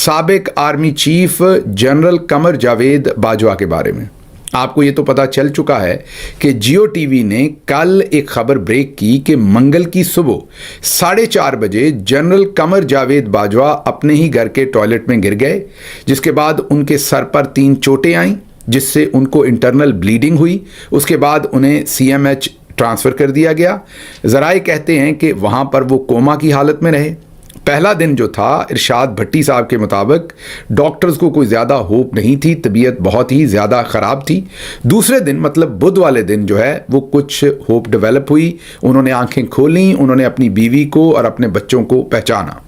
साबिक army chief general Qamar Javed Bajwa के बारे में। आपको ये तो पता चल चुका है कि जियो टीवी ने कल एक खबर ब्रेक की कि मंगल की सुबह 4:30 बजे जनरल कमर जावेद बाजवा अपने ही घर के टॉयलेट में गिर गए, जिसके बाद उनके सर पर 3 चोटें आईं, जिससे उनको इंटरनल ब्लीडिंग हुई। उसके बाद उन्हें CMH ट्रांसफ़र कर दिया गया। ज़राए कहते हैं कि वहाँ पर वो कोमा की हालत में रहे। पहला दिन जो था, इरशाद भट्टी साहब के मुताबिक डॉक्टर्स को कोई ज़्यादा होप नहीं थी, तबीयत बहुत ही ज़्यादा ख़राब थी। दूसरे दिन मतलब बुध वाले दिन जो है वो कुछ होप डेवलप हुई, उन्होंने आंखें खोलीं, उन्होंने अपनी बीवी को और अपने बच्चों को पहचाना।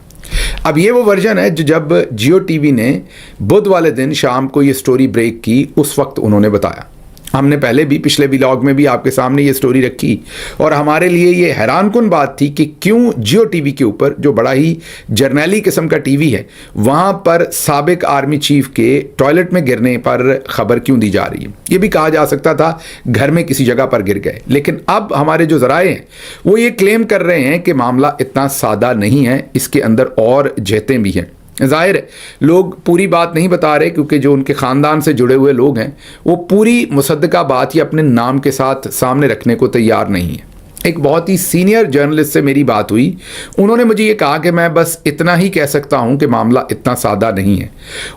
अब ये वो वर्जन है जो जब जियो टीवी ने बुध वाले दिन शाम को ये स्टोरी ब्रेक की उस वक्त उन्होंने बताया। हमने पहले भी पिछले व्लॉग में भी आपके सामने ये स्टोरी रखी और हमारे लिए ये हैरानकुन बात थी कि क्यों जियो टीवी के ऊपर, जो बड़ा ही जर्नैली किस्म का टीवी है, वहाँ पर साबिक आर्मी चीफ के टॉयलेट में गिरने पर खबर क्यों दी जा रही है। ये भी कहा जा सकता था घर में किसी जगह पर गिर गए, लेकिन अब हमारे जो ज़राए हैं वो ये क्लेम कर रहे हैं कि मामला इतना सादा नहीं है, इसके अंदर और जहतें भी हैं। ज़ाहिर है लोग पूरी बात नहीं बता रहे, क्योंकि जो उनके ख़ानदान से जुड़े हुए लोग हैं वो पूरी मुसद्दका बात ही अपने नाम के साथ सामने रखने को तैयार नहीं है। एक बहुत ही सीनियर जर्नलिस्ट से मेरी बात हुई, उन्होंने मुझे ये कहा कि मैं बस इतना ही कह सकता हूँ कि मामला इतना सादा नहीं है।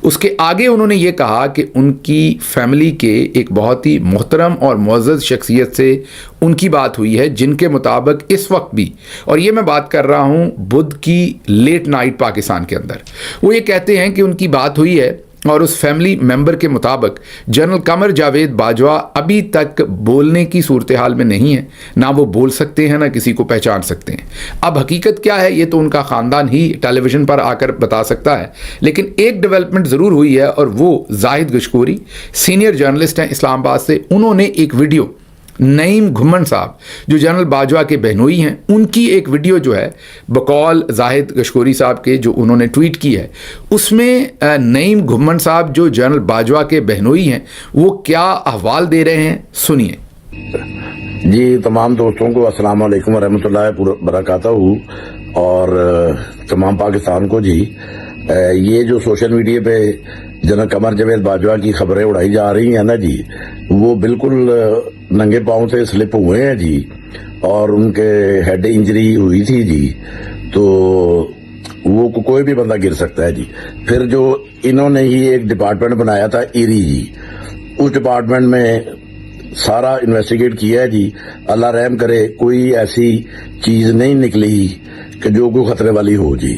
उसके आगे उन्होंने ये कहा कि उनकी फैमिली के एक बहुत ही मोहतरम और मुअज़्ज़ज़ शख्सियत से उनकी बात हुई है, जिनके मुताबिक इस वक्त भी, और ये मैं बात कर रहा हूँ बुध की लेट नाइट पाकिस्तान के अंदर, वो ये कहते हैं कि उनकी बात हुई है और उस फैमिली मेंबर के मुताबिक जनरल कमर जावेद बाजवा अभी तक बोलने की सूरत हाल में नहीं है, ना वो बोल सकते हैं ना किसी को पहचान सकते हैं। अब हकीकत क्या है ये तो उनका ख़ानदान ही टेलीविज़न पर आकर बता सकता है, लेकिन एक डेवलपमेंट ज़रूर हुई है और वो जाहिद गशकोरी सीनियर जर्नलिस्ट हैं इस्लामाबाद से, उन्होंने एक वीडियो नईम घुम्मन साहब जो जनरल बाजवा के बहनोई हैं, उनकी एक वीडियो जो है बकौल जाहिद गशकोरी साहब के जो उन्होंने ट्वीट की है, उसमें नईम घुम्मन साहब जो जनरल बाजवा के बहनोई हैं वो क्या अहवाल दे रहे हैं, सुनिए। जी, तमाम दोस्तों को अस्सलाम वालेकुम रहमतुल्लाहि बरकातहू और तमाम पाकिस्तान को जी, ये जो सोशल मीडिया पे जनरल कमर जावेद बाजवा की खबरें उड़ाई जा रही हैं ना जी, वो बिल्कुल नंगे पाँव से स्लिप हुए हैं जी, और उनके हेड इंजरी हुई थी जी, तो वो कोई भी बंदा गिर सकता है जी। फिर जो इन्होंने ही एक डिपार्टमेंट बनाया था इरी जी, उस डिपार्टमेंट में सारा इन्वेस्टिगेट किया है जी। अल्लाह रहम करे कोई ऐसी चीज नहीं निकली कि जो कोई खतरे वाली हो जी।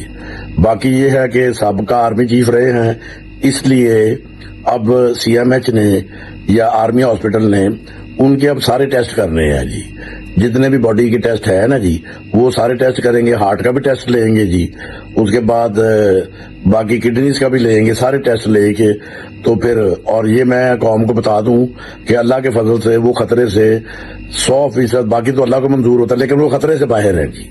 बाकी ये है कि साबिका आर्मी चीफ रहे हैं, इसलिए अब CMH ने या आर्मी हॉस्पिटल ने उनके अब सारे टेस्ट करने हैं जी, जितने भी बॉडी के टेस्ट है ना जी वो सारे टेस्ट करेंगे, हार्ट का भी टेस्ट लेंगे जी, उसके बाद बाकी किडनीज का भी लेंगे, सारे टेस्ट लेके तो फिर, और ये मैं कौम को बता दूं कि अल्लाह के फजल से वो खतरे से 100%, बाकी तो अल्लाह को मंजूर होता है, लेकिन वो खतरे से बाहर हैं जी।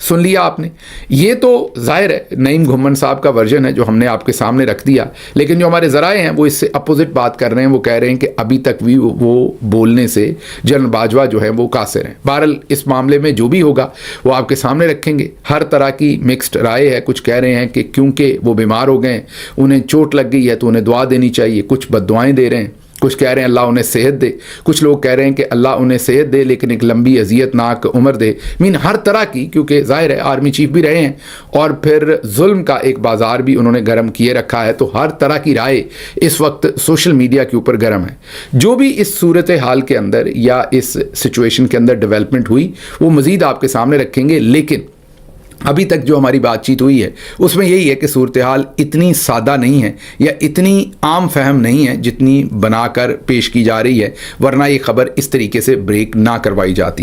सुन लिया आपने, ये तो जाहिर है नईम घुम्मन साहब का वर्जन है जो हमने आपके सामने रख दिया, लेकिन जो हमारे ज़राए हैं वो इससे अपोजिट बात कर रहे हैं। वो कह रहे हैं कि अभी तक भी वो बोलने से जनरल बाजवा जो है वो कासिर हैं। बहरहाल इस मामले में जो भी होगा वो आपके सामने रखेंगे। हर तरह की मिक्स्ड राय है, कुछ कह रहे हैं कि क्योंकि वो बीमार हो गए, उन्हें चोट लग गई है तो उन्हें दुआ देनी चाहिए, कुछ बद्दुआएं दे रहे हैं, कुछ कह रहे हैं अल्लाह उन्हें सेहत दे, कुछ लोग कह रहे हैं कि अल्लाह उन्हें सेहत दे लेकिन एक लंबी अजियतनाक उम्र दे। मीन हर तरह की, क्योंकि जाहिर है आर्मी चीफ भी रहे हैं और फिर जुल्म का एक बाज़ार भी उन्होंने गर्म किए रखा है, तो हर तरह की राय इस वक्त सोशल मीडिया के ऊपर गर्म है। जो भी इस सूरत हाल के अंदर या इस सिचुएशन के अंदर डेवलपमेंट हुई वो मज़ीद आपके सामने रखेंगे, लेकिन अभी तक जो हमारी बातचीत हुई है उसमें यही है कि सूरत हाल इतनी सादा नहीं है या इतनी आम फहम नहीं है जितनी बनाकर पेश की जा रही है, वरना ये खबर इस तरीके से ब्रेक ना करवाई जाती।